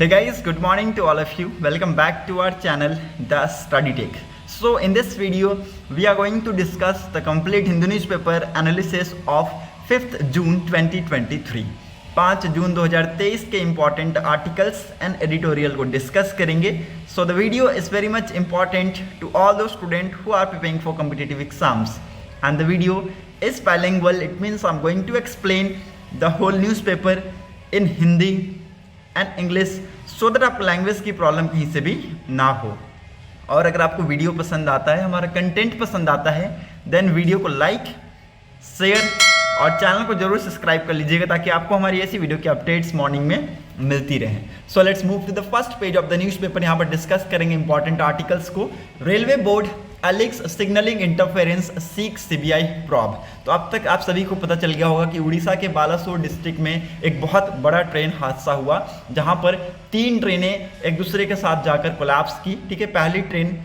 Hey guys, good morning to all of you. Welcome back to our channel, The Study Tech. So in this video, we are going to discuss the complete Hindu newspaper analysis of 5th June 2023. 5 June 2023 के important articles and editorial को discuss करेंगे. So the video is very much important to all those student who are preparing for competitive exams and the video is bilingual. It means I'm going to explain the whole newspaper in Hindi and English so that आपको language की problem कहीं से भी ना हो. और अगर आपको वीडियो पसंद आता है, हमारा कंटेंट पसंद आता है, देन वीडियो को लाइक, शेयर और चैनल को जरूर सब्सक्राइब कर लीजिएगा ताकि आपको हमारी ऐसी वीडियो की अपडेट्स मॉर्निंग में मिलती रहें. So let's move to the first page of the newspaper. यहाँ पर डिस्कस करेंगे इंपॉर्टेंट आर्टिकल्स को. Railway board alleges signalling interference seek CBI probe. तो अब तक आप सभी को पता चल गया होगा कि उड़ीसा के बालासोर डिस्ट्रिक्ट में एक बहुत बड़ा ट्रेन हादसा हुआ जहां पर 3 ट्रेनें एक दूसरे के साथ जाकर कोलैप्स की. ठीक है, पहली ट्रेन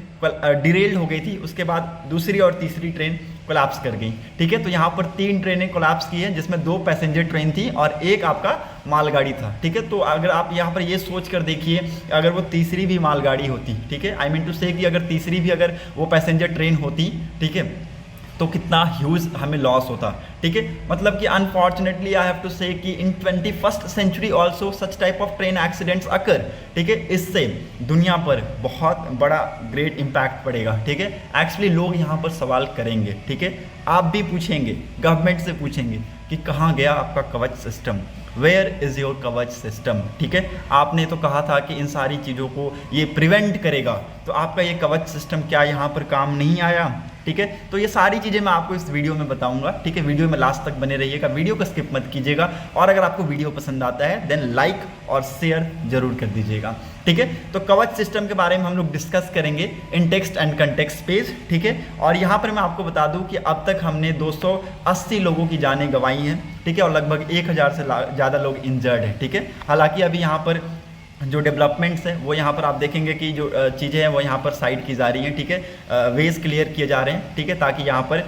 डिरेल्ड हो गई थी, उसके बाद दूसरी और तीसरी ट्रेन कोलैप्स कर गई. ठीक है, तो यहाँ पर 3 ट्रेनें कोलैप्स की है जिसमें 2 पैसेंजर ट्रेन थी और एक आपका मालगाड़ी था. ठीक है, तो अगर आप यहाँ पर ये सोच कर देखिए अगर वो तीसरी भी मालगाड़ी होती, ठीक है, आई मीन टू से कि अगर तीसरी भी अगर वो पैसेंजर ट्रेन होती, ठीक है, तो कितना ह्यूज हमें लॉस होता. ठीक है, मतलब कि unfortunately I have to say कि in 21st century also such type of train accidents occur. ठीक है, इससे दुनिया पर बहुत बड़ा ग्रेट इम्पैक्ट पड़ेगा. ठीक है, एक्चुअली लोग यहाँ पर सवाल करेंगे. ठीक है, आप भी पूछेंगे, गवर्नमेंट से पूछेंगे कि कहाँ गया आपका कवच सिस्टम, वेयर इज़ योर कवच सिस्टम. ठीक है, आपने तो कहा था कि इन सारी चीज़ों को ये प्रिवेंट करेगा, तो आपका ये कवच सिस्टम क्या यहाँ पर काम नहीं आया. ठीक है, तो ये सारी चीज़ें मैं आपको इस वीडियो में बताऊंगा. ठीक है, वीडियो में लास्ट तक बने रहिएगा, वीडियो को स्किप मत कीजिएगा. और अगर आपको वीडियो पसंद आता है देन लाइक और शेयर जरूर कर दीजिएगा. ठीक है, तो कवच सिस्टम के बारे में हम लोग डिस्कस करेंगे इन टेक्स्ट एंड कंटेक्स्ट पेज. ठीक है, और यहाँ पर मैं आपको बता दूँ कि अब तक हमने 280 लोगों की जानें गंवाई हैं. ठीक है, और लगभग 1000 से ज़्यादा लोग इंजर्ड हैं. ठीक है, हालांकि अभी यहाँ पर जो डेवलपमेंट्स हैं वो यहाँ पर आप देखेंगे कि जो चीज़ें हैं वो यहाँ पर साइड की जा रही हैं. ठीक है, वेज क्लियर किए जा रहे हैं. ठीक है, ताकि यहाँ पर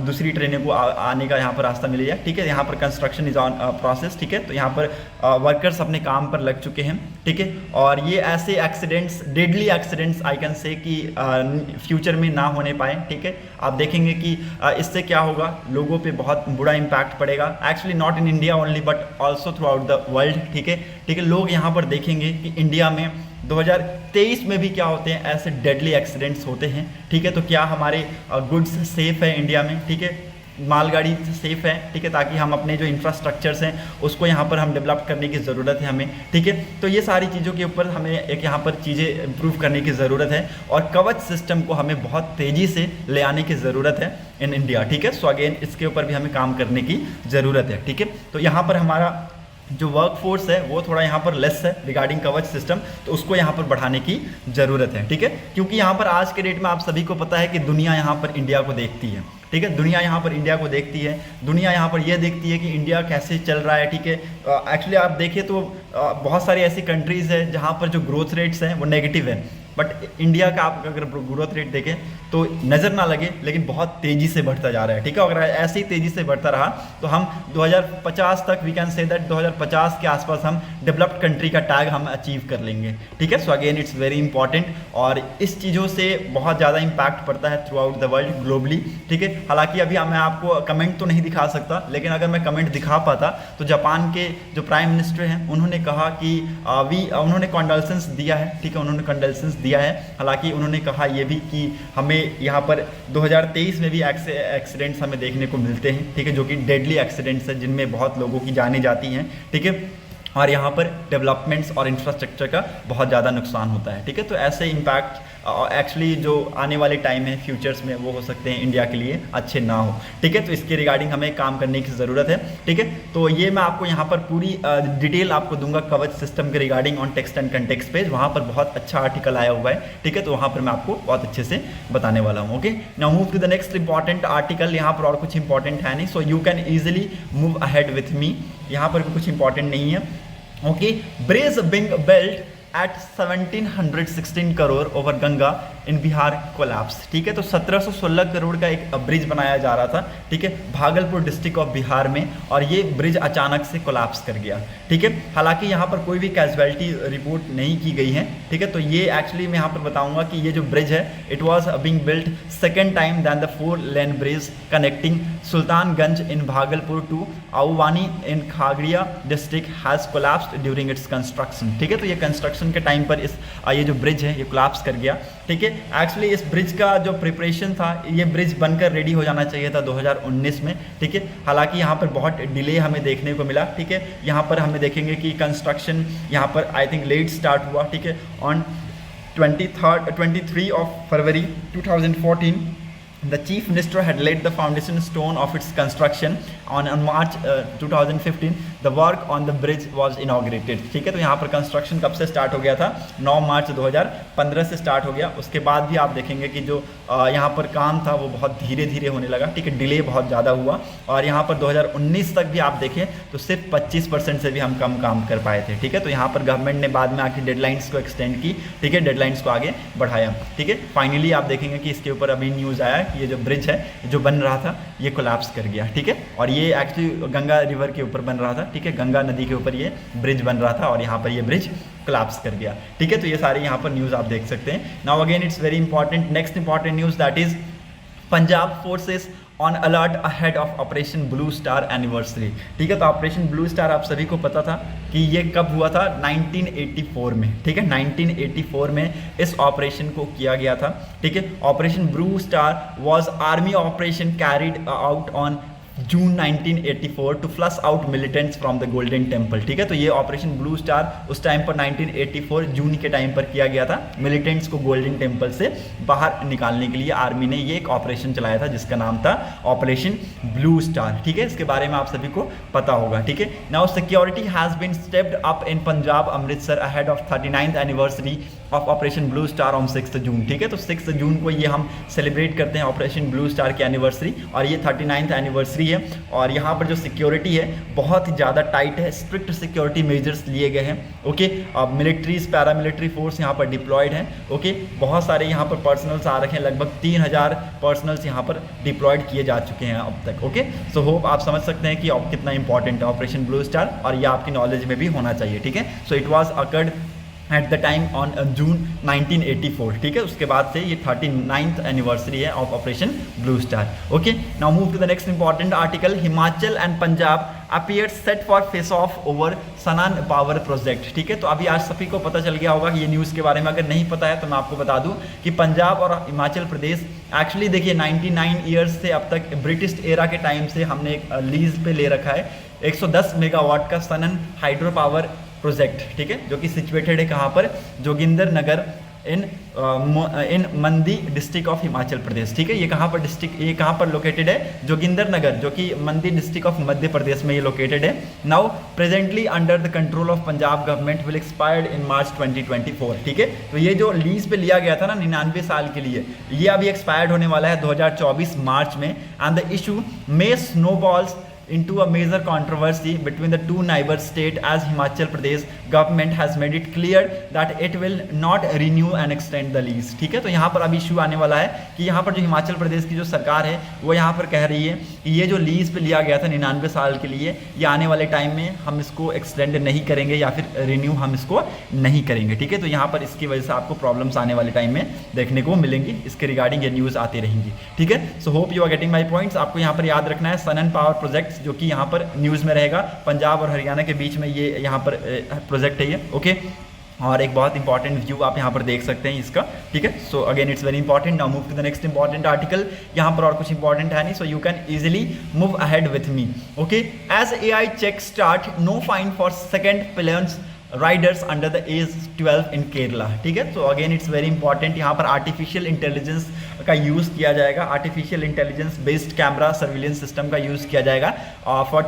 दूसरी ट्रेनें को आने का यहाँ पर रास्ता मिल जाए. ठीक है, यहाँ पर कंस्ट्रक्शन इज ऑन प्रोसेस. ठीक है, तो यहाँ पर वर्कर्स अपने काम पर लग चुके हैं. ठीक है, और ये ऐसे accidents, deadly accidents I can say कि फ्यूचर में ना होने पाए. ठीक है, आप देखेंगे कि इससे क्या होगा, लोगों पे बहुत बुरा इम्पैक्ट पड़ेगा. Actually not in India only but also through out the world. ठीक है, लोग यहाँ पर देखेंगे कि इंडिया में 2023 में भी क्या होते हैं, ऐसे डेडली एक्सीडेंट्स होते हैं. ठीक है, तो क्या हमारे गुड्स सेफ है इंडिया में. ठीक है, मालगाड़ी सेफ है. ठीक है, ताकि हम अपने जो इंफ्रास्ट्रक्चर्स हैं उसको यहाँ पर हम डेवलप करने की ज़रूरत है हमें. ठीक है, तो ये सारी चीज़ों के ऊपर हमें एक यहाँ पर चीज़ें इम्प्रूव करने की ज़रूरत है और कवच सिस्टम को हमें बहुत तेज़ी से ले आने की ज़रूरत है इन इंडिया. ठीक है, सो अगेन इसके ऊपर भी हमें काम करने की ज़रूरत है. ठीक है, तो यहाँ पर हमारा जो वर्कफोर्स है वो थोड़ा यहाँ पर लेस है रिगार्डिंग कवच सिस्टम, तो उसको यहाँ पर बढ़ाने की ज़रूरत है. ठीक है, क्योंकि यहाँ पर आज के डेट में आप सभी को पता है कि दुनिया यहाँ पर इंडिया को देखती है. ठीक है, दुनिया यहाँ पर इंडिया को देखती है, दुनिया यहाँ पर यह देखती है कि इंडिया कैसे चल रहा है. ठीक है, एक्चुअली आप देखें तो बहुत सारी ऐसी कंट्रीज़ है जहाँ पर जो ग्रोथ रेट्स हैं वो नेगेटिव है, बट इंडिया का आप अगर ग्रोथ रेट देखें तो नज़र ना लगे लेकिन बहुत तेज़ी से बढ़ता जा रहा है. ठीक है, अगर ऐसे ही तेज़ी से बढ़ता रहा तो हम 2050 तक वी कैन से दैट 2050 के आसपास हम डेवलप्ड कंट्री का टैग हम अचीव कर लेंगे. ठीक है, so again it's very important और इस चीज़ों से बहुत ज़्यादा इम्पैक्ट पड़ता है through out the world globally. ठीक है, हालांकि अभी मैं आपको कमेंट तो नहीं दिखा सकता, लेकिन अगर मैं कमेंट दिखा पाता तो जापान के जो प्राइम मिनिस्टर हैं उन्होंने कहा कि उन्होंने कंडोलेंस दिया है. ठीक है, उन्होंने कंडोलेंस दिया है. हालांकि उन्होंने कहा यह भी कि हमें यहाँ पर 2023 में भी एक्सीडेंट्स हमें देखने को मिलते हैं. ठीक है, जो कि डेडली एक्सीडेंट्स हैं जिनमें बहुत लोगों की जानें जाती हैं. ठीक है, और यहाँ पर डेवलपमेंट्स और इंफ्रास्ट्रक्चर का बहुत ज़्यादा नुकसान होता है. ठीक है, तो ऐसे इम्पैक्ट एक्चुअली जो आने वाले टाइम है फ्यूचर्स में वो हो सकते हैं इंडिया के लिए अच्छे ना हो. ठीक है, तो इसके रिगार्डिंग हमें काम करने की ज़रूरत है. ठीक है, तो ये मैं आपको यहाँ पर पूरी डिटेल आपको दूंगा कवच सिस्टम के regarding on text and context page. वहाँ पर बहुत अच्छा आर्टिकल आया हुआ है. ठीक है, तो वहाँ पर मैं आपको बहुत अच्छे से बताने वाला हूँ. Okay, now move to the next important article. यहाँ पर और कुछ इंपॉर्टेंट है नहीं, so you can easily move ahead with me. यहाँ पर भी कुछ इंपॉर्टेंट नहीं है. Okay, bridge being built at 1716 crore over Ganga in Bihar collapse. ठीक है, तो 1716 करोड़ का एक ब्रिज बनाया जा रहा था, ठीक है, भागलपुर डिस्ट्रिक्ट ऑफ बिहार में, और ये ब्रिज अचानक से कोलैप्स कर गया। ठीक है, हालांकि यहाँ पर कोई भी कैजुअलिटी रिपोर्ट नहीं की गई है। ठीक है, तो ये एक्चुअली मैं यहाँ पर बताऊंगा कि ये जो ब्रिज है it was being built second time than the four lane bridge connecting Sultanganj in Bhagalpur to Aguwani in Khagaria district has collapsed during its construction. ठीक है, तो ये कंस्ट्रक्शन के टाइम पर ये जो ब्रिज है ये कोलैप्स कर गया। ठीक है, एक्चुअली इस ब्रिज का जो प्रिपरेशन था, ये ब्रिज बनकर रेडी हो जाना चाहिए था 2019 में। ठीक है, हालांकि यहाँ पर बहुत डिले हमें देखने को मिला। ठीक है, यहाँ पर हमें देखेंगे कि कंस्ट्रक्शन यहाँ पर आई थिंक लेट स्टार्ट हुआ। ठीक है, on 23 of February 2014 the chief minister had laid the foundation stone of its construction on March 2015 the work on the bridge was inaugurated। ठीक है, तो यहाँ पर कंस्ट्रक्शन कब से स्टार्ट हो गया था? 9 मार्च 2015 से स्टार्ट हो गया। उसके बाद भी आप देखेंगे कि जो यहाँ पर काम था वो बहुत धीरे धीरे होने लगा। ठीक है, डिले बहुत ज़्यादा हुआ, और यहाँ पर 2019 तक भी आप देखें तो सिर्फ 25% से भी हम कम काम कर पाए थे। ठीक है, तो यहाँ पर गवर्नमेंट ने बाद में आके डेडलाइंस को एक्सटेंड की। ठीक है, डेडलाइंस को आगे बढ़ाया। ठीक है, फाइनली आप देखेंगे कि इसके ऊपर अभी न्यूज़ आया कि ये जो ब्रिज है जो बन रहा था ये कोलैप्स कर गया। ठीक है, और ये एक्चुअली गंगा रिवर के ऊपर बन रहा था। ठीक है, गंगा नदी के ऊपर ये ब्रिज बन रहा था और यहाँ पर ये ब्रिज कोलैप्स कर गया। ठीक है, तो ये सारे यहाँ पर न्यूज़ आप देख सकते हैं। Now again it's very important, next important news that is Punjab forces on alert ahead of Operation Blue star anniversary. ठीक है, तो ऑपरेशन ब्लू स्टार आप सभी को पता था कि ये कब हुआ था? 1984 में। ठीक है, 1984 में इस ऑपरेशन को किया गया था। ठीक है, Operation Blue Star was army operation carried out on June 1984 to flush out militants from the Golden Temple. ठीक है, तो ये ऑपरेशन ब्लू स्टार उस टाइम पर 1984 जून के टाइम पर किया गया था। मिलिटेंट्स को गोल्डन टेम्पल से बाहर निकालने के लिए आर्मी ने ये एक ऑपरेशन चलाया था जिसका नाम था ऑपरेशन ब्लू स्टार। ठीक है, इसके बारे में आप सभी को पता होगा। ठीक है, now security has been stepped up in Punjab Amritsar ahead of 39th anniversary of Operation Blue Star on 6 June. ठीक है, तो 6 जून को ये हम सेलिब्रेट करते हैं ऑपरेशन ब्लू स्टार की एनिवर्सरी, और ये 39th एनिवर्सरी है। और यहाँ पर जो सिक्योरिटी है बहुत ही ज़्यादा टाइट है, स्ट्रिक्ट सिक्योरिटी मेजर्स लिए गए हैं। ओके, अब मिलिट्रीज पैरामिलिट्री फोर्स यहाँ पर डिप्लॉयड हैं। ओके, बहुत सारे यहाँ पर पर्सनल्स आ रखे हैं, लगभग 3000 पर्सनल्स यहाँ पर डिप्लॉयड किए जा चुके हैं अब तक। ओके, सो होप आप समझ सकते हैं कि कितना इंपॉर्टेंट है ऑपरेशन ब्लू स्टार, और ये आपकी नॉलेज में भी होना चाहिए। ठीक है, so it was occurred at the time on June 1984। ठीक है, उसके बाद से ये 39th एनिवर्सरी है of Operation Blue Star. Okay, now move to the next important article. Himachal and Punjab appear set for face off over Shanan power project. ठीक है, तो अभी आज सभी को पता चल गया होगा कि ये न्यूज़ के बारे में, अगर नहीं पता है तो मैं आपको बता दूं कि पंजाब और हिमाचल प्रदेश एक्चुअली देखिए 99 ईयर्स से अब तक ब्रिटिश एरा के टाइम से हमने एक लीज पे ले रखा है 110 मेगावाट का सनन हाइड्रो पावर प्रोजेक्ट। ठीक है, जो कि सिचुएटेड है कहाँ पर? जोगिंदर नगर इन मंडी डिस्ट्रिक्ट ऑफ हिमाचल प्रदेश। ठीक है, ये कहाँ पर डिस्ट्रिक्ट, ये कहाँ पर लोकेटेड है? जोगिंदर नगर, जो कि मंडी डिस्ट्रिक्ट ऑफ मध्य प्रदेश में ये लोकेटेड है। Now presently under the control of Punjab government will expired in March 2024। ठीक है, तो ये जो लीज पे लिया गया था ना 99 साल के लिए, ये अभी एक्सपायर्ड होने वाला है 2024 मार्च में। And the issue may snowballs into a major controversy between the two neighbor state as Himachal Pradesh government has made it clear that it will not renew and extend the lease। ठीक है, तो यहाँ पर अब issue आने वाला है कि यहाँ पर जो हिमाचल प्रदेश की जो सरकार है वो यहाँ पर कह रही है कि ये जो लीज पे लिया गया था 99 साल के लिए, ये आने वाले टाइम में हम इसको एक्सटेंड नहीं करेंगे या फिर रिन्यू हम इसको नहीं करेंगे। ठीक है, तो यहाँ पर इसकी वजह से आपको प्रॉब्लम्स आने वाले टाइम में देखने को मिलेंगी, इसके रिगार्डिंग ये न्यूज़ आती रहेंगी। ठीक है, so hope you are getting my points. आपको यहाँ पर याद रखना है सनन पावर प्रोजेक्ट जो कि यहाँ पर न्यूज़ में रहेगा, पंजाब और हरियाणा के बीच में ये यहाँ पर प्रोजेक्ट है ये। ओके, और एक बहुत इंपॉर्टेंट व्यू आप यहाँ पर देख सकते हैं इसका। ठीक है, so again it's very important. Now move to the next important article. यहाँ पर और कुछ इंपॉर्टेंट है नहीं, so you can easily move ahead with me. Okay, as AI check start, no fine for second players riders under the age 12 in Kerala. ठीक है, तो again it's very important. यहाँ पर आर्टिफिशियल इंटेलिजेंस का यूज़ किया जाएगा, artificial intelligence based camera surveillance system का use किया जाएगा फॉर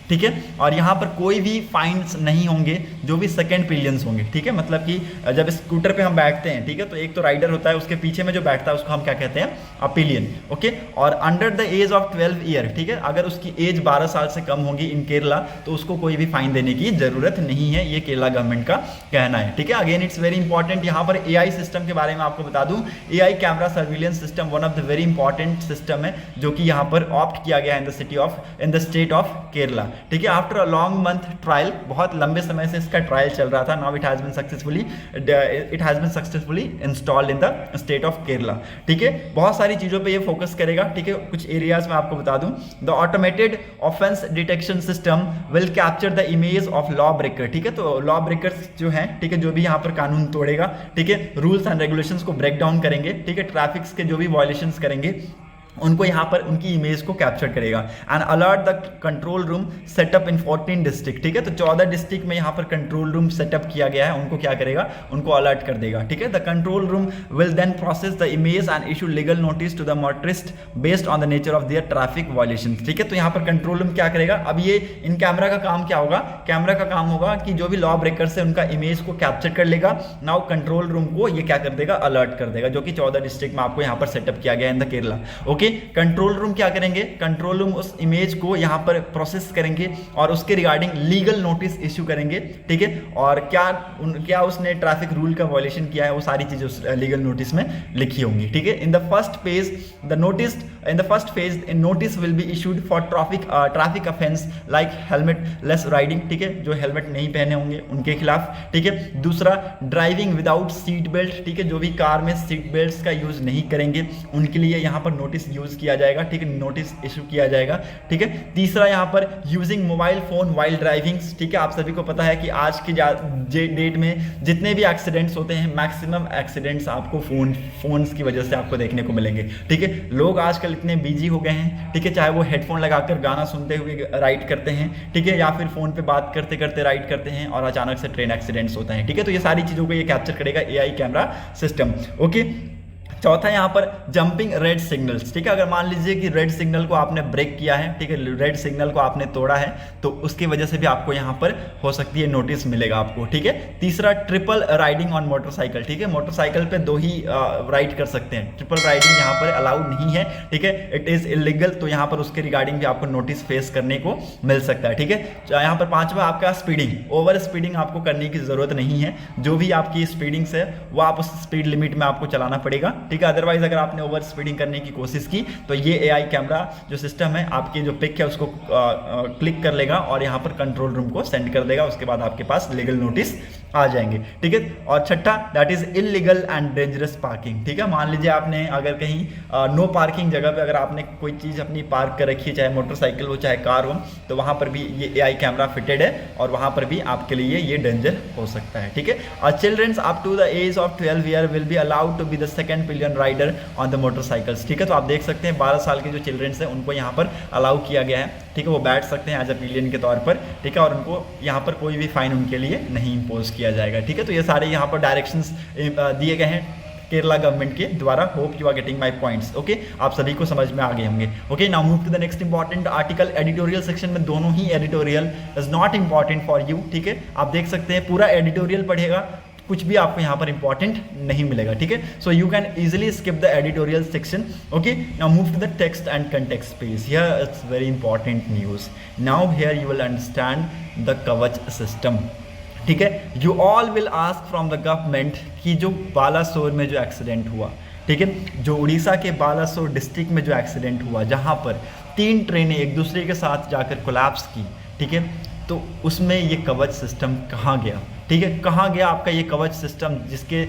ठीक है। और यहाँ पर कोई भी फाइन्स नहीं होंगे जो भी सेकंड पिलियंस होंगे, ठीक है। मतलब कि जब स्कूटर पे हम बैठते हैं, ठीक है, तो एक तो राइडर होता है, उसके पीछे में जो बैठता है उसको हम क्या कहते हैं, पिलियन, ओके। और under the age of 12 year, ठीक है, अगर उसकी एज 12 साल से कम होगी इन केरला तो उसको कोई भी फाइन देने की जरूरत नहीं है, ये केरला गवर्नमेंट का कहना है, ठीक है। अगेन इट्स वेरी इंपॉर्टेंट, यहाँ पर एआई सिस्टम के बारे में आपको बता दूं, AI camera surveillance system one of the very important system है जो कि यहाँ पर ऑप्ट किया गया है in the state of Kerala, ठीक है। After a long month trial, बहुत लंबे समय से इसका ट्रायल चल रहा था, now it has been successfully installed in the state of Kerala, ठीक है। बहुत सारी चीजों पे ये फोकस करेगा, ठीक है। कुछ एरियाज में आपको बता दूं, the automated offence detection system will capture the image of law breaker, ठीक है। तो लॉ ब्रेकर्स जो हैं, ठीक है, जो भी यहाँ पर कानून तोड़ेगा, ठीक है, रूल्स एंड रेगुलेशंस को ब्रेक डाउन करेंगे, ठीक है, ट्रैफिक्स के जो भी वायलेशंस करेंगे उनको यहाँ पर उनकी इमेज को कैप्चर करेगा। And alert the control room setup in 14 district, ठीक है। तो 14 डिस्ट्रिक्ट में यहाँ पर कंट्रोल रूम सेटअप किया गया है, उनको क्या करेगा, उनको अलर्ट कर देगा, ठीक है। The control room will then process the image and issue legal notice to the motorist based on the nature of their traffic violation, ठीक है। तो यहाँ पर कंट्रोल रूम क्या करेगा, अब ये इन कैमरा का काम क्या होगा, कैमरा का काम होगा कि जो भी लॉ ब्रेकर्स है उनका इमेज को कैप्चर कर लेगा, नाउ कंट्रोल रूम को ये क्या कर देगा, अलर्ट कर देगा, जो कि 14 डिस्ट्रिक्ट में आपको यहाँ पर सेटअप किया गया है in the Kerala, okay. Control room क्या करेंगे, कंट्रोल रूम उस इमेज को यहाँ पर प्रोसेस करेंगे और उसके रिगार्डिंग लीगल नोटिस इश्यू करेंगे, ठीक है। और क्या उसने ट्रैफिक रूल का वायलेशन किया है, वो सारी चीजें उस लीगल नोटिस में लिखी होंगी, ठीक है। In the first phase notice will be issued for traffic offence like helmet less riding, ठीक है, जो हेलमेट नहीं पहने होंगे उनके खिलाफ, ठीक है। दूसरा, ड्राइविंग विदाउट सीट बेल्ट, ठीक है, जो भी कार में सीट बेल्ट का यूज नहीं करेंगे उनके लिए यहाँ पर नोटिस यूज किया जाएगा, ठीक है, नोटिस इशू किया जाएगा, ठीक है। तीसरा, यहाँ पर using mobile phone while driving, ठीक है। आप सभी को पता है कि आज की डेट में जितने भी एक्सीडेंट्स होते हैं, मैक्सिमम एक्सीडेंट्स आपको फोन्स की वजह से आपको देखने को मिलेंगे, ठीक है। लोग आजकल इतने बिजी हो गए हैं, ठीक है, चाहे वो हेडफोन लगाकर गाना सुनते हुए राइड करते हैं, ठीक है, या फिर फोन पे बात करते करते राइड करते हैं और अचानक से ट्रेन एक्सीडेंट्स होता है, ठीक है। तो ये सारी चीजों को ये कैप्चर करेगा एआई कैमरा सिस्टम, ओके। चौथा, यहाँ पर जंपिंग रेड सिग्नल्स, ठीक है। अगर मान लीजिए कि रेड सिग्नल को आपने ब्रेक किया है, ठीक है, रेड सिग्नल को आपने तोड़ा है, तो उसकी वजह से भी आपको यहाँ पर हो सकती है नोटिस मिलेगा आपको, ठीक है। तीसरा, ट्रिपल राइडिंग ऑन मोटरसाइकिल, ठीक है, मोटरसाइकिल पे 2 ही राइड कर सकते हैं, ट्रिपल राइडिंग यहाँ पर अलाउड नहीं है, ठीक है, इट इज इलीगल। तो यहाँ पर उसके रिगार्डिंग भी आपको नोटिस फेस करने को मिल सकता है, ठीक है। यहाँ पर पांचवा, आपका स्पीडिंग, ओवर स्पीडिंग आपको करने की जरूरत नहीं है, जो भी आपकी स्पीडिंग्स है वो आप उस स्पीड लिमिट में आपको चलाना पड़ेगा, ठीक है। अदरवाइज अगर आपने ओवर स्पीडिंग करने की कोशिश की तो ये एआई कैमरा जो सिस्टम है आपकी जो पिक है उसको क्लिक कर लेगा और यहाँ पर कंट्रोल रूम को सेंड कर देगा, उसके बाद आपके पास लीगल नोटिस आ जाएंगे, ठीक है। और छठा, that is illegal and dangerous parking, ठीक है। मान लीजिए आपने अगर कहीं नो पार्किंग जगह पे अगर आपने कोई चीज अपनी पार्क कर रखी है, चाहे मोटरसाइकिल हो चाहे कार हो, तो वहां पर भी ये एआई कैमरा फिटेड है और वहां पर भी आपके लिए ये डेंजर हो सकता है, ठीक है। और childrens up to the age of 12 year will be allowed to be the second pillion rider on the motorcycles, ठीक है। तो आप देख सकते हैं 12 साल के जो चिल्ड्रंस हैं उनको यहाँ पर अलाउ किया गया है, ठीक है, वो बैठ सकते हैं एज अ पिलियन के तौर पर, ठीक है, और उनको यहाँ पर कोई भी फाइन उनके लिए नहीं इम्पोज किया जाएगा, ठीक है। तो ये सारे यहाँ पर डायरेक्शंस दिए गए हैं केरला गवर्नमेंट के द्वारा। Hope you are getting my points, okay, आप सभी को समझ में आ गए होंगे, okay. Now move to the next important article. Editorial section में दोनों ही editorial is not important for you, ठीक है। आप देख सकते हैं पूरा एडिटोरियल पढ़ेगा, कुछ भी आपको यहाँ पर इंपॉर्टेंट नहीं मिलेगा, ठीक है। So you can easily skip the editorial section, okay. Now move to the text and context page. Here it's very important news. Now here you will understand the Kavach system, ठीक है। You all will ask from the government कि जो बालासोर में जो accident हुआ, ठीक है, जो उड़ीसा के बालासोर डिस्ट्रिक्ट में जो एक्सीडेंट हुआ जहाँ पर 3 ट्रेनें एक दूसरे के साथ जाकर कोलैप्स की, ठीक है, तो उसमें ये कवच सिस्टम कहाँ गया, ठीक है, कहाँ गया आपका ये कवच सिस्टम जिसके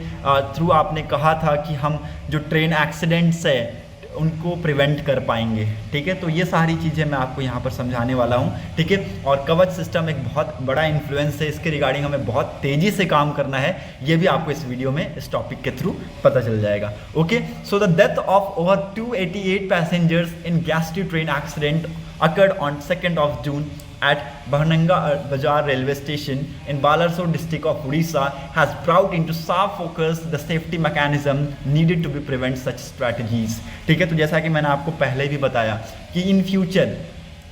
थ्रू आपने कहा था कि हम जो ट्रेन एक्सीडेंट्स है उनको प्रिवेंट कर पाएंगे, ठीक है। तो ये सारी चीज़ें मैं आपको यहाँ पर समझाने वाला हूँ, ठीक है। और कवच सिस्टम एक बहुत बड़ा इन्फ्लुएंस है, इसके रिगार्डिंग हमें बहुत तेज़ी से काम करना है, ये भी आपको इस वीडियो में इस टॉपिक के थ्रू पता चल जाएगा, okay. So the death of over 288 passengers in ghastly train accident occurred on 2nd of June at Bhananga Bazar railway station in Balasore district of Odisha has brought into sharp focus the safety mechanism needed to be prevent such strategies, ठीक है। तो जैसा कि मैंने आपको पहले भी बताया कि इन फ्यूचर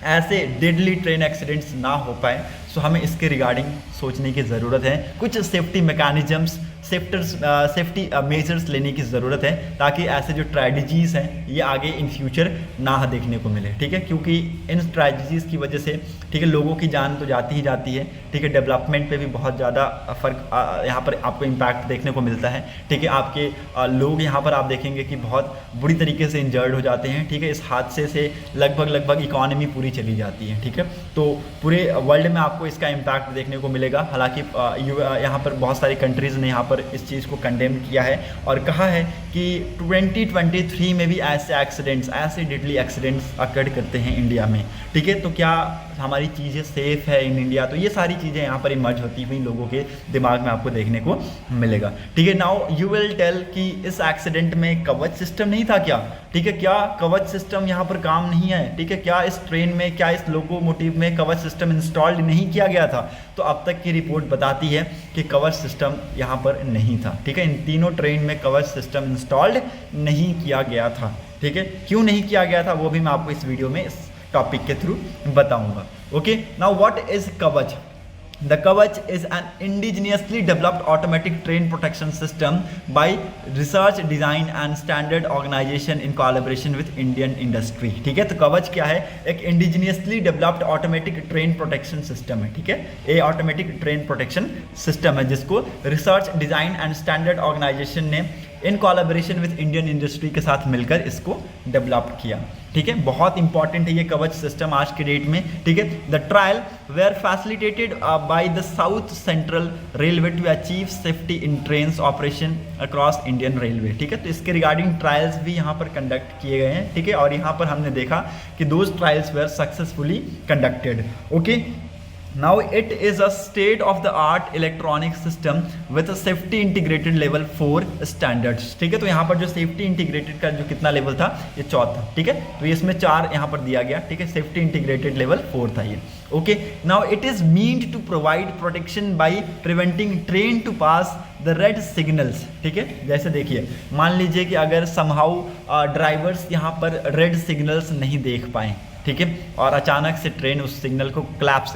ऐसे डेडली ट्रेन एक्सीडेंट्स ना हो पाए। सो हमें इसके रिगार्डिंग सोचने की ज़रूरत है, कुछ सेफ्टी मैकेनिज्म्स, सेफ्टी मेजर्स लेने की ज़रूरत है, ताकि ऐसे जो ट्रेजिडीज़ हैं ये आगे इन फ्यूचर ना देखने को मिले, ठीक है। क्योंकि इन ट्रेजिडीज़ की वजह से, ठीक है, लोगों की जान तो जाती ही जाती है, ठीक है, डेवलपमेंट पे भी बहुत ज़्यादा फ़र्क यहाँ पर आपको इम्पैक्ट देखने को मिलता है, ठीक है। आपके लोग यहाँ पर आप देखेंगे कि बहुत बुरी तरीके से इंजर्ड हो जाते हैं, ठीक है। इस हादसे से लगभग इकॉनमी पूरी चली जाती है, ठीक है। तो पूरे वर्ल्ड में आपको इसका इम्पैक्ट देखने को मिलेगा। हालांकि यहाँ पर बहुत सारी कंट्रीज़ ने यहाँ पर इस चीज़ को कंडेम किया है और कहा है कि 2023 में भी ऐसे डेडली एक्सीडेंट्स अकर्ड करते हैं इंडिया में, ठीक है। तो क्या हमारी चीज़ें सेफ़ है इन इंडिया? तो ये सारी चीज़ें यहाँ पर इमर्ज होती हुई लोगों के दिमाग में आपको देखने को मिलेगा, ठीक है। नाउ यू विल टेल कि इस एक्सीडेंट में कवच सिस्टम नहीं था क्या, ठीक है, क्या कवच सिस्टम यहाँ पर काम नहीं है, ठीक है, क्या इस ट्रेन में, क्या इस लोकोमोटिव में कवच सिस्टम इंस्टॉल्ड नहीं किया गया था? तो अब तक की रिपोर्ट बताती है कि कवच सिस्टम यहाँ पर नहीं था, ठीक है। इन तीनों ट्रेन में कवच सिस्टम इंस्टॉल्ड नहीं किया गया था, ठीक है। क्यों नहीं किया गया था वो भी मैं आपको इस वीडियो में इस टॉपिक के थ्रू बताऊंगा। ओके, नाउ व्हाट इज कवच? The Kavach is an indigenously developed automatic train protection system by research, design and standard organization in collaboration with Indian industry, ठीक है। तो कवच क्या है? एक indigenously developed automatic train protection system है, ठीक है। ये ऑटोमेटिक ट्रेन प्रोटेक्शन सिस्टम है जिसको research, design and standard organisation ने in collaboration with Indian industry के साथ मिलकर इसको डेवलप किया, ठीक है। बहुत इंपॉर्टेंट है ये कवच सिस्टम आज के डेट में, ठीक है। The trial were facilitated by the South Central Railway to achieve safety in trains operation across Indian Railway, ठीक है। तो इसके रिगार्डिंग ट्रायल्स भी यहाँ पर कंडक्ट किए गए हैं, ठीक है। और यहाँ पर हमने देखा कि those trials were successfully conducted. Okay, now it is a state of the art electronic system with a safety integrated level 4 standards, ठीक है। तो यहाँ पर जो सेफ्टी इंटीग्रेटेड का जो कितना लेवल था, ये 4 था, ठीक है। तो इसमें 4 यहाँ पर दिया गया, ठीक है। सेफ्टी इंटीग्रेटेड लेवल 4 था ये। Okay, now it is meant to provide protection by preventing train to pass the red signals, ठीक है। जैसे देखिए, मान लीजिए कि अगर समहाउ ड्राइवर्स यहाँ पर रेड सिग्नल्स नहीं देख पाए, ठीक है, और अचानक से ट्रेन उस सिग्नल को कोलैप्स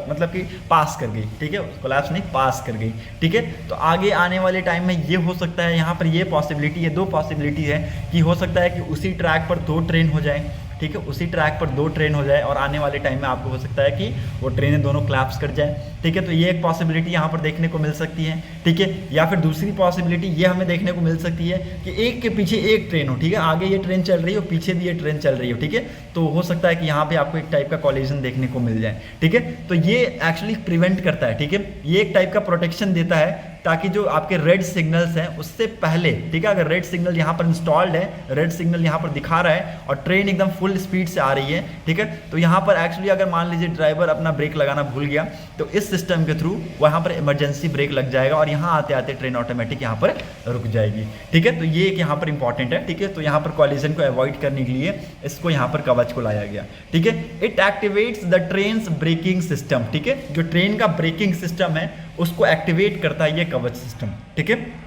मतलब कि पास कर गई, ठीक है, कोलैप्स नहीं पास कर गई, ठीक है। तो आगे आने वाले टाइम में ये हो सकता है, यहाँ पर ये पॉसिबिलिटी है, 2 पॉसिबिलिटी है कि हो सकता है कि उसी ट्रैक पर 2 ट्रेन हो जाए, ठीक है, उसी ट्रैक पर 2 ट्रेन हो जाए और आने वाले टाइम में आपको हो सकता है कि वो ट्रेनें दोनों कोलैप्स कर जाए, ठीक है। तो ये एक पॉसिबिलिटी यहाँ पर देखने को मिल सकती है, ठीक है। या फिर दूसरी पॉसिबिलिटी ये हमें देखने को मिल सकती है कि एक के पीछे एक ट्रेन हो, ठीक है, आगे ये ट्रेन चल रही हो, पीछे भी ये ट्रेन चल रही हो, ठीक है। तो हो सकता है कि यहाँ पे आपको एक टाइप का कॉलिजन देखने को मिल जाए, ठीक है। तो ये एक्चुअली प्रिवेंट करता है, ठीक है, ये एक टाइप का प्रोटेक्शन देता है ताकि जो आपके रेड सिग्नल्स हैं उससे पहले, ठीक है, अगर रेड सिग्नल यहाँ पर इंस्टॉल्ड है, रेड सिग्नल यहाँ पर दिखा रहा है और ट्रेन एकदम फुल स्पीड से आ रही है, ठीक है, तो यहाँ पर एक्चुअली अगर मान लीजिए ड्राइवर अपना ब्रेक लगाना भूल गया तो इस सिस्टम के थ्रू वहाँ पर इमरजेंसी ब्रेक लग जाएगा और यहाँ आते आते ट्रेन ऑटोमेटिक यहाँ पर रुक जाएगी, ठीक है। तो ये एक यहाँ पर इंपॉर्टेंट है, ठीक है। तो यहाँ पर कॉलिजन को अवॉइड करने के लिए इसको यहाँ पर कवच को लाया गया, ठीक है। It activates the trains braking system, ठीक है, जो ट्रेन का ब्रेकिंग सिस्टम है उसको एक्टिवेट करता है ये कवच सिस्टम, ठीक है।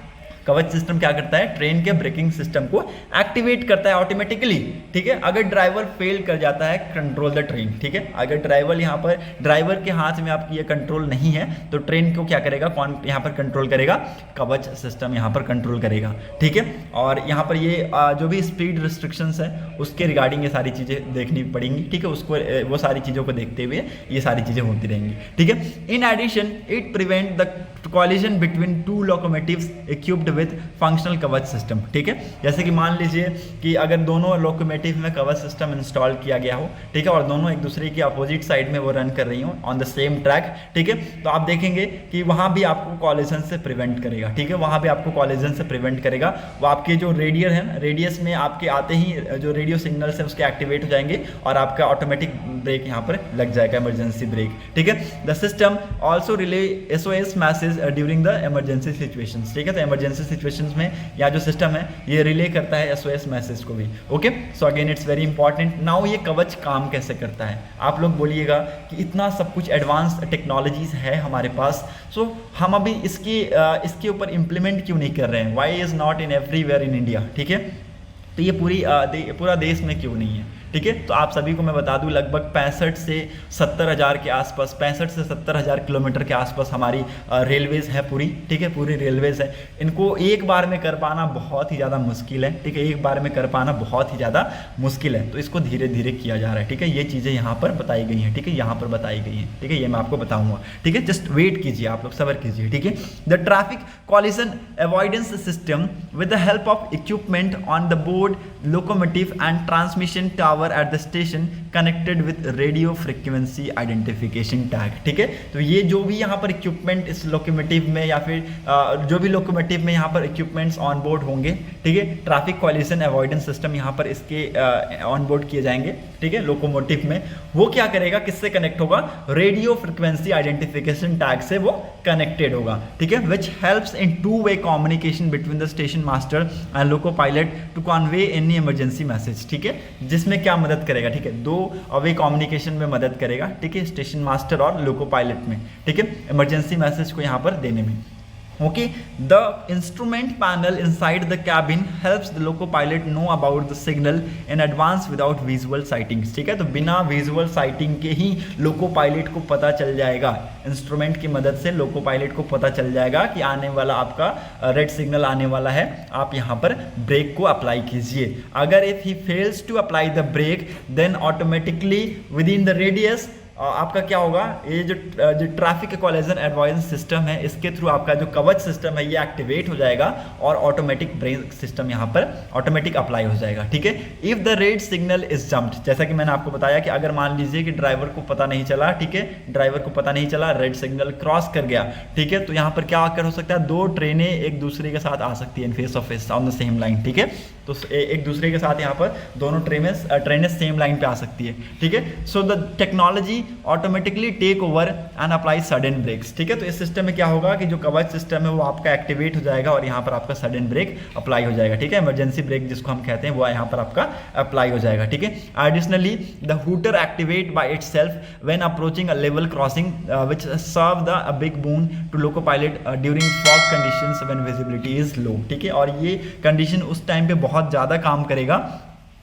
कवच सिस्टम क्या करता है? ट्रेन के ब्रेकिंग सिस्टम को एक्टिवेट करता है ऑटोमेटिकली, ठीक है। अगर ड्राइवर फेल कर जाता है कंट्रोल द ट्रेन, ठीक है, अगर ड्राइवर यहाँ पर ड्राइवर के हाथ में आपकी ये कंट्रोल नहीं है तो ट्रेन को क्या करेगा, कौन यहाँ पर कंट्रोल करेगा? कवच सिस्टम यहाँ पर कंट्रोल करेगा, ठीक है। और यहाँ पर ये जो भी स्पीड रिस्ट्रिक्शंस है उसके रिगार्डिंग ये सारी चीज़ें देखनी पड़ेंगी, ठीक है, उसको वो सारी चीज़ों को देखते हुए ये सारी चीज़ें होती रहेंगी, ठीक है। In addition it prevent the collision between 2 locomotives equipped with functional Kavach system, ठीक है। जैसे कि मान लीजिए कि अगर दोनों लोकोमोटिव में कवच सिस्टम इंस्टॉल किया गया हो, ठीक है, और दोनों एक दूसरे की अपोजिट साइड में वो रन कर रही हो ऑन द सेम ट्रैक, ठीक है, तो आप देखेंगे कि वहाँ भी आपको कॉलिजन से प्रिवेंट करेगा, ठीक है, वहाँ भी आपको कॉलिजन से प्रिवेंट करेगा। वो आपके जो रेडियर है ना, रेडियस में आपके आते ही जो रेडियो सिग्नल्स है उसके एक्टिवेट हो जाएंगे और आपका ऑटोमेटिक ब्रेक यहाँ पर लग जाएगा, इमरजेंसी ब्रेक, ठीक है। The system also relay SOS message during the emergency situations, ठीक है। तो इमरजेंसी सिचुएशंस में या जो सिस्टम है ये रिले करता है SOS मैसेज को भी, okay. So again it's very important. Now ये कवच काम कैसे करता है? आप लोग बोलिएगा कि इतना सब कुछ एडवांस टेक्नोलॉजीज है हमारे पास, सो हम अभी इसके ऊपर इम्प्लीमेंट क्यों नहीं कर रहे हैं? Why is not in everywhere in India, ठीक है। तो ये पूरा देश में क्यों नहीं है, ठीक है। तो आप सभी को मैं बता दूं लगभग 65 से 70 हज़ार के आसपास, 65 से 70 हज़ार किलोमीटर के आसपास हमारी रेलवेज़ है पूरी, ठीक है, पूरी रेलवेज़ है। इनको एक बार में कर पाना बहुत ही ज़्यादा मुश्किल है, ठीक है, एक बार में कर पाना बहुत ही ज़्यादा मुश्किल है। तो इसको धीरे धीरे किया जा रहा है, ठीक है। ये चीज़ें यहाँ पर बताई गई हैं, ठीक है, यहाँ पर बताई गई हैं, ठीक है, ये मैं आपको बताऊँगा, ठीक है। जस्ट वेट कीजिए, आप लोग सब्र कीजिए, ठीक है। The traffic collision avoidance system with the help of equipment on the board locomotive and transmission tower at the station connected with radio frequency identification tag, ठीक है। तो ये जो भी यहाँ पर इक्विपमेंट इस लोकोमोटिव में या फिर जो भी लोकोमोटिव में यहाँ पर इक्विपमेंट्स ऑन बोर्ड होंगे, ठीक है, ट्रैफिक कॉलिजन अवॉइडेंस सिस्टम यहाँ पर इसके ऑन बोर्ड किए जाएंगे, ठीक है, लोकोमोटिव में। वो क्या करेगा, किससे कनेक्ट होगा, रेडियो फ्रिक्वेंसी आइडेंटिफिकेशन टैग से वो कनेक्टेड होगा, ठीक है, which helps in two way communication between the station master and loco pilot to convey any emergency message, ठीक है। जिसमें क्या मदद करेगा, ठीक है, दो वे कम्युनिकेशन में मदद करेगा, ठीक है, स्टेशन मास्टर और लोको पायलट में, ठीक है, इमरजेंसी मैसेज को यहाँ पर देने में। Okay, the instrument panel inside the cabin helps the loco pilot know about the signal in advance without visual sightings, ठीक है। तो बिना विजुअल साइटिंग के ही लोको पायलट को पता चल जाएगा, इंस्ट्रूमेंट की मदद से लोको पायलट को पता चल जाएगा कि आने वाला आपका रेड सिग्नल आने वाला है, आप यहाँ पर ब्रेक को अप्लाई कीजिए। अगर if he fails to apply the brake then automatically within the radius आपका क्या होगा, ये जो ट्रैफिक कॉलिजन अवॉइडेंस सिस्टम है, इसके थ्रू आपका जो कवच सिस्टम है ये एक्टिवेट हो जाएगा और ऑटोमेटिक ब्रेक सिस्टम यहाँ पर ऑटोमेटिक अप्लाई हो जाएगा, ठीक है। If the red signal is jumped, जैसा कि मैंने आपको बताया कि अगर मान लीजिए कि ड्राइवर को पता नहीं चला, ठीक है, ड्राइवर को पता नहीं चला, रेड सिग्नल क्रॉस कर गया, ठीक है, तो यहाँ पर क्या आकर हो सकता है, दो ट्रेनें एक दूसरे के साथ आ सकती है face of face on the same line, ठीक है। तो एक दूसरे के साथ यहाँ पर दोनों ट्रेनें सेम लाइन पे आ सकती है, ठीक है। So the technology automatically take over and apply sudden brakes, ठीक है। तो इस सिस्टम में क्या होगा कि जो कवच सिस्टम है वो आपका एक्टिवेट हो जाएगा और यहाँ पर आपका सडन ब्रेक अप्लाई हो जाएगा, ठीक है, इमरजेंसी ब्रेक जिसको हम कहते हैं वो यहाँ पर आपका अप्लाई हो जाएगा, ठीक है। Additionally the hooter activate by itself when approaching a level crossing which serve the big boon to loco pilot during fog conditions when visibility is low, ठीक है। और ये कंडीशन उस टाइम पे बहुत ज़्यादा काम करेगा,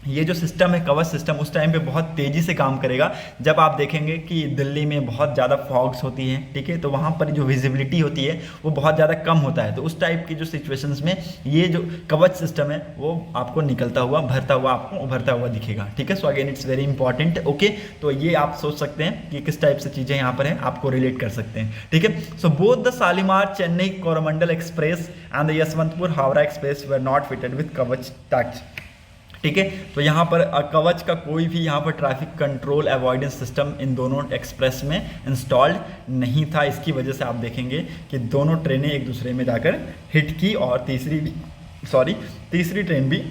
ये जो सिस्टम है कवच सिस्टम उस टाइम पे बहुत तेज़ी से काम करेगा जब आप देखेंगे कि दिल्ली में बहुत ज़्यादा फॉग्स होती हैं, ठीक है, तो वहाँ पर जो विजिबिलिटी होती है वो बहुत ज़्यादा कम होता है। तो उस टाइप की जो सिचुएशंस में ये जो कवच सिस्टम है वो आपको निकलता हुआ भरता हुआ आपको उभरता हुआ दिखेगा, ठीक है। So again it's very important, okay. तो ये आप सोच सकते हैं कि किस टाइप से चीज़ें यहाँ पर हैं, आपको रिलेट कर सकते हैं, ठीक है। So both the Shalimar Chennai Coromandel Express and the Yeshwantpur Howrah Express were not fitted with Kavach tags, ठीक है। तो यहाँ पर कवच का कोई भी यहाँ पर traffic control avoidance system in दोनों एक्सप्रेस में इंस्टॉल्ड नहीं था। इसकी वजह से आप देखेंगे कि दोनों ट्रेनें एक दूसरे में जाकर हिट की और तीसरी ट्रेन भी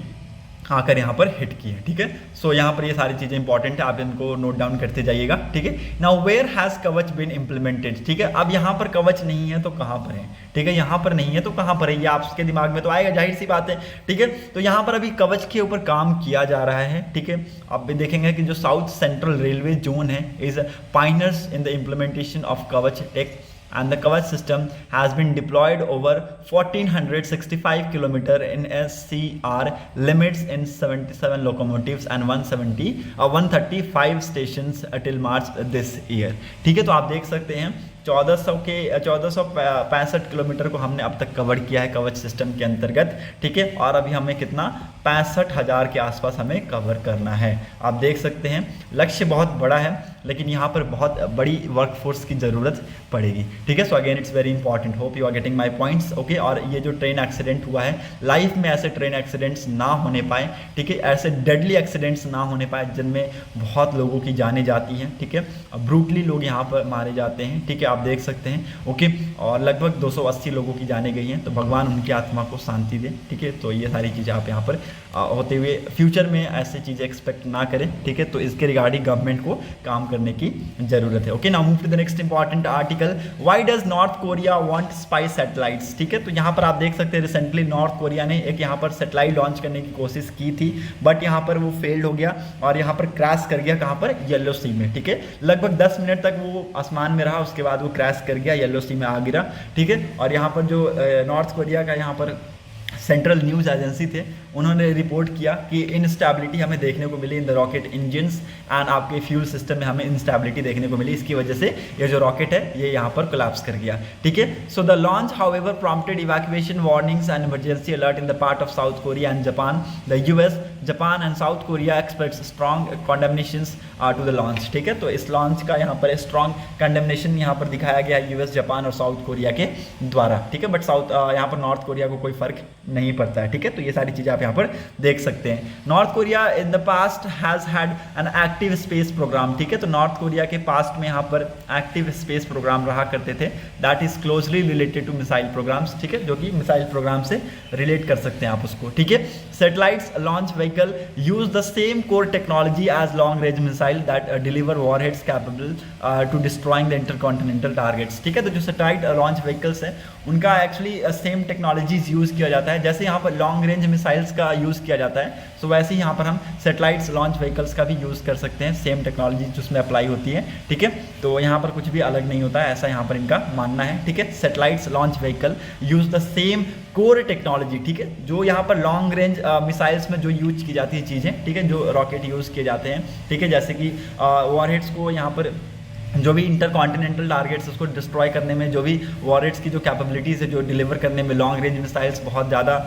आकर यहाँ पर हिट की है, ठीक है। सो यहाँ पर ये सारी चीज़ें इंपॉर्टेंट है, आप इनको नोट डाउन करते जाइएगा, ठीक है। नाउ वेयर हैज़ कवच बीन इम्प्लीमेंटेड, ठीक है। अब यहाँ पर कवच नहीं है तो कहाँ पर है, ठीक है, यहाँ पर नहीं है तो कहाँ पर है, ये आपके दिमाग में तो आएगा, जाहिर सी बात है, ठीक है। तो यहाँ पर अभी कवच के ऊपर काम किया जा रहा है, ठीक है। अब भी देखेंगे कि जो साउथ सेंट्रल रेलवे जोन है is pioneers in the implementation of कवच take and the Kavach system has been deployed over 1465 km in SCR limits in 77 locomotives and 135 stations till March this year, ठीक है। तो आप देख सकते हैं 1465 kilometre को हमने अब तक कवर किया है कवच सिस्टम के अंतर्गत, ठीक है। और अभी हमें कितना 65,000 के आसपास हमें कवर करना है। आप देख सकते हैं लक्ष्य बहुत बड़ा है लेकिन यहाँ पर बहुत बड़ी वर्कफोर्स की ज़रूरत पड़ेगी, ठीक है। So again it's very important, hope you are getting my points, okay. और ये जो ट्रेन एक्सीडेंट हुआ है, लाइफ में ऐसे ट्रेन एक्सीडेंट्स ना होने पाए, ठीक है, ऐसे डेडली एक्सीडेंट्स ना होने पाए जिनमें बहुत लोगों की जानें जाती हैं, ठीक है, ब्रूटली लोग यहाँ पर मारे जाते हैं, ठीक है, आप देख सकते हैं, ओके। और लगभग 280 लोगों की जानें गई हैं, तो भगवान उनकी आत्मा को शांति दे, ठीक है। तो ये सारी चीज़ें आप यहाँ पर होते हुए फ्यूचर में ऐसी चीज़ें एक्सपेक्ट ना करें, ठीक है। तो इसके रिगार्डिंग गवर्नमेंट को काम करने की ज़रूरत है, okay. Now move to the next important article, why does North Korea want spy satellites, ठीक है। तो यहाँ पर आप देख सकते हैं रिसेंटली नॉर्थ कोरिया ने एक यहाँ पर सैटेलाइट लॉन्च करने की कोशिश की थी, बट यहाँ पर वो फेल्ड हो गया और यहाँ पर क्रैश कर गया, कहाँ पर, येलो सी में, ठीक है। लगभग 10 मिनट तक वो आसमान में रहा, उसके बाद वो क्रैश कर गया, येलो सी में आ गिरा, ठीक है। और यहाँ पर जो नॉर्थ कोरिया का यहाँ पर सेंट्रल न्यूज़ एजेंसी थे उन्होंने रिपोर्ट किया कि इनस्टेबिलिटी हमें देखने को मिली in the rocket engines and आपके फ्यूल सिस्टम में हमें इनस्टेबिलिटी देखने को मिली। इसकी वजह से ये जो रॉकेट है ये यहाँ पर कोलैप्स कर गया, ठीक है। So the launch however prompted evacuation warnings and emergency alert in the part of South Korea and Japan. The US, Japan and South Korea expects strong condemnations to the launch, ठीक है। तो इस launch का यहाँ पर strong condemnation यहाँ पर दिखाया गया है यूएस, जापान और साउथ कोरिया के द्वारा, ठीक है। बट यहाँ पर नॉर्थ कोरिया को कोई फर्क नहीं पड़ता है, ठीक है। तो ये सारी चीज़ें आप यहाँ पर देख सकते हैं। North Korea in the past has had an active space program, ठीक है। तो नॉर्थ कोरिया के पास्ट में यहाँ पर एक्टिव स्पेस प्रोग्राम रहा करते थे, that is closely related to missile programs, ठीक है, जो कि मिसाइल प्रोग्राम से रिलेट कर सकते हैं आप उसको, ठीक है। Satellites launch vehicle use the same core technology as long range missile that deliver warheads capable to destroying the intercontinental targets, ठीक है। तो जो सैटेलाइट लॉन्च व्हीकल्स हैं उनका एक्चुअली सेम टेक्नोलॉजीज यूज़ किया जाता है, जैसे यहाँ पर लॉन्ग रेंज मिसाइल्स का यूज़ किया जाता है, सो वैसे ही यहाँ पर हम सैटेलाइट्स लॉन्च व्हीकल्स का भी यूज़ कर सकते हैं, सेम टेक्नोलॉजी जिसमें अप्लाई होती है, ठीक है। तो यहाँ पर कुछ भी अलग नहीं होता है, ऐसा यहाँ पर इनका मानना है, ठीक है। Satellites launch vehicle use the same core technology, ठीक है, जो यहाँ पर लॉन्ग रेंज मिसाइल्स में जो यूज की जाती है चीज़ें, ठीक है, जो रॉकेट यूज़ किए जाते हैं, ठीक है, जैसे कि वॉरहेड्स को यहाँ पर जो भी इंटरकॉन्टिनेंटल टारगेट्स उसको डिस्ट्रॉय करने में, जो भी वॉरहेड्स की जो कैपेबिलिटीज़ है जो डिलीवर करने में लॉन्ग रेंज मिसाइल्स बहुत ज़्यादा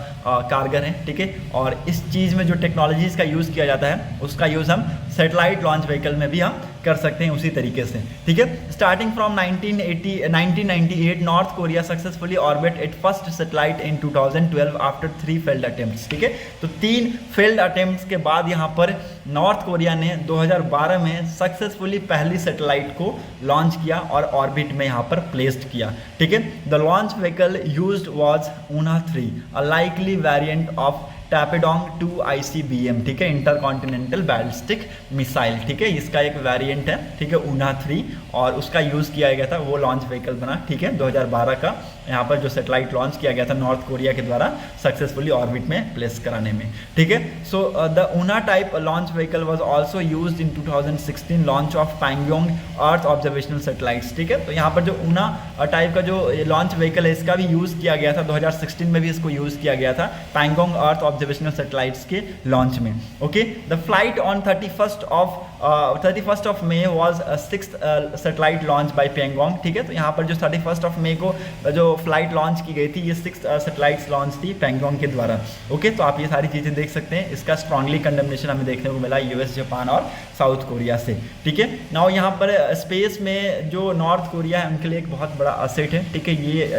कारगर हैं, ठीक है। और इस चीज़ में जो टेक्नोलॉजीज़ का यूज़ किया जाता है उसका यूज़ हम सैटेलाइट लॉन्च व्हीकल में भी हम कर सकते हैं उसी तरीके से, ठीक है। Starting from 1998 north Korea successfully orbit it first satellite in 2012 after 3 failed attempts, ठीक है। तो 3 फेल्ड अटेम्प्ट्स के बाद यहाँ पर नॉर्थ कोरिया ने 2012 में सक्सेसफुली पहली सैटेलाइट को लॉन्च किया और ऑर्बिट में यहाँ पर प्लेस्ड किया, ठीक है। The launch vehicle used was Unha 3, a likely variant of Taepodong 2 ICBM, ठीक है, इंटरकॉन्टिनेंटल बैलिस्टिक मिसाइल, ठीक है। इसका एक वेरिएंट है, ठीक है, ऊना 3, और उसका यूज़ किया गया था, वो लॉन्च व्हीकल बना, ठीक है, 2012 का यहाँ पर जो सैटेलाइट लॉन्च किया गया था नॉर्थ कोरिया के द्वारा सक्सेसफुली ऑर्बिट में प्लेस कराने में, ठीक है। So the Una type launch vehicle was also used in 2016 launch of Pangong earth observational satellites, ठीक है। तो यहाँ पर जो ऊना टाइप का जो लॉन्च व्हीकल है इसका भी यूज़ किया गया था, 2016 में भी इसको यूज़ किया गया था पैंगोंग अर्थ ऑब्जर्वेशनल सैटेलाइट्स के लॉन्च में, okay. The flight on 31st of May was 6th satellite launch by Pangong, ठीक है। तो यहाँ पर जो 31st ऑफ मे को जो फ्लाइट लॉन्च की गई थी ये 6th सैटेलाइट्स लॉन्च थी पैंगोंग के द्वारा, ओके। तो आप ये सारी चीज़ें देख सकते हैं, इसका स्ट्रांगली कंडेमनेशन हमें देखने को मिला यूएस, जापान और साउथ कोरिया से, ठीक है। नाउ यहाँ पर स्पेस में जो नॉर्थ कोरिया है उनके लिए एक बहुत बड़ा असेट है, ठीक है,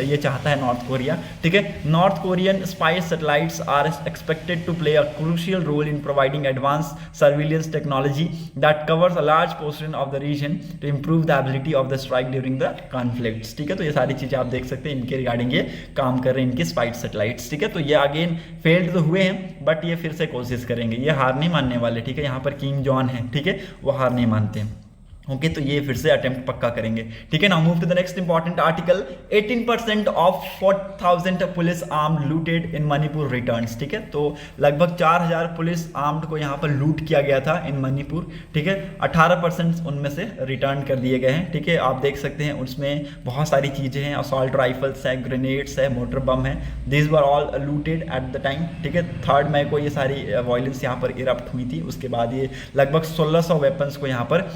ये चाहता है नॉर्थ कोरिया, ठीक है। North Korean spy satellites are expected to play a crucial role in providing advanced surveillance technology that covers a large portion of the region to improve the ability of the strike during the conflicts, ठीक है। तो ये सारी चीज़ें आप देख सकते हैं, इनके रिगार्डिंग ये काम कर रहे हैं, इनके स्पाई सैटेलाइट्स, ठीक है। तो ये अगेन फेल्ड तो हुए हैं बट ये फिर से कोशिश करेंगे, ये हार नहीं मानने वाले, ठीक है। यहाँ पर किंग जॉन है, ठीक है, वो हार नहीं मानते हैं, ओके। तो ये फिर से अटेम्प्ट पक्का करेंगे, ठीक है। Now move to the next important article. 18% of 4000 police armed looted in Manipur returns, ठीक है। तो लगभग 4000 पुलिस आर्म्ड को यहाँ पर लूट किया गया था इन मणिपुर, ठीक है। 18% उनमें से रिटर्न कर दिए गए हैं, ठीक है। आप देख सकते हैं उसमें बहुत सारी चीज़ें हैं, असॉल्ट राइफल्स है, ग्रेनेड्स है, मोटर बम है, this were all looted at the time, ठीक है। 3 मई को ये सारी वायलेंस यहाँ पर इरप्ट हुई थी, उसके बाद ये लगभग 1600 वेपन्स को यहाँ पर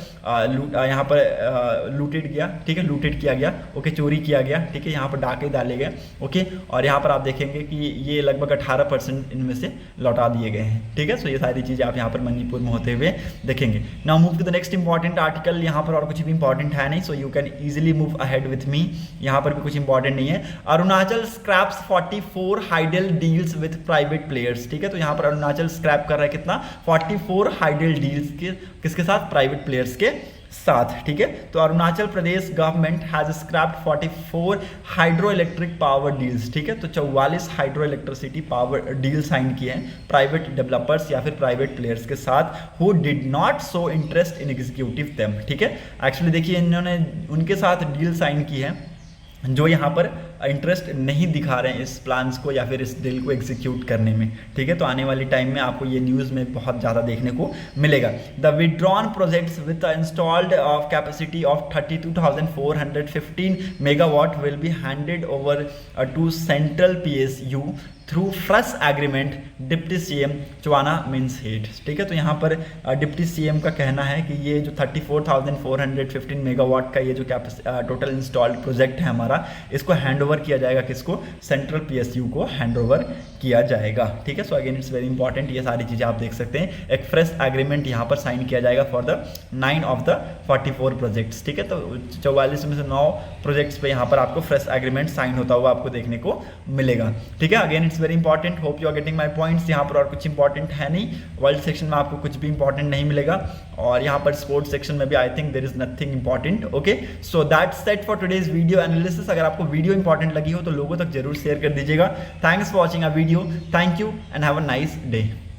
लूटेड गया, ठीक है, लूटेड किया गया, ओके, चोरी किया गया, ठीक है। यहाँ पर डाके डाले गए, ओके। और यहाँ पर आप देखेंगे कि ये लगभग 18% इनमें से लौटा दिए गए हैं, ठीक है। सो ये सारी चीज़ें आप यहाँ पर मणिपुर में होते हुए देखेंगे। Now move to the next important article. यहाँ पर और कुछ भी इंपॉर्टेंट है नहीं, so you can easily move ahead with me. यहाँ पर भी कुछ इंपॉर्टेंट नहीं है। Arunachal scraps 44 hydel deals with private players, ठीक है। तो यहाँ पर अरुणाचल स्क्रैप कर रहा है कितना, 44 हाइडल डील्स के, किसके साथ, प्राइवेट प्लेयर्स के साथ, ठीक है। तो Arunachal Pradesh government has scrapped 44 hydro electric power deals, ठीक है। तो 44 hydro electricity power deal sign किए हैं प्राइवेट डेवलपर्स या फिर प्राइवेट प्लेयर्स के साथ, who did not show interest in executive them, ठीक है। एक्चुअली देखिए इन्होंने उनके साथ डील साइन की है जो यहाँ पर इंटरेस्ट नहीं दिखा रहे हैं इस प्लान्स को या फिर इस डील को एग्जीक्यूट करने में, ठीक है। तो आने वाली टाइम में आपको ये न्यूज़ में बहुत ज़्यादा देखने को मिलेगा। The withdrawn projects with installed off capacity of 32,415 megawatt will be handed over to central PSU through fresh agreement deputy CM Chowna means head, ठीक है। तो यहाँ पर डिप्टी CM का कहना है कि ये जो 34,415 मेगावाट का ये जो टोटल इंस्टॉल्ड प्रोजेक्ट है हमारा, इसको हैंड ओवर किया जाएगा, किसको, सेंट्रल PSU को हैंड ओवर किया जाएगा, ठीक है। So again it's very important, ये सारी चीज़ें आप देख सकते हैं। एक फ्रेश एग्रीमेंट यहाँ पर साइन किया जाएगा for the 9 of the 44 projects, ठीक है। तो 44 में से 9 प्रोजेक्ट्स पे यहाँ पर आपको फ्रेश एग्रीमेंट साइन होता हुआ आपको देखने को मिलेगा, ठीक है। Again it's very important, hope you are getting my points. यहाँ पर और कुछ इंपॉर्टेंट है नहीं, वर्ल्ड सेक्शन में आपको कुछ भी इंपॉर्टेंट नहीं मिलेगा, और यहाँ पर स्पोर्ट्स सेक्शन में भी I think there is nothing important, okay. So that's it for today's video analysis. अगर आपको वीडियो इंपॉर्टेंट लगी हो तो लोगों तक जरूर शेयर कर दीजिएगा। Thanks for watching a video, thank you and have a nice day.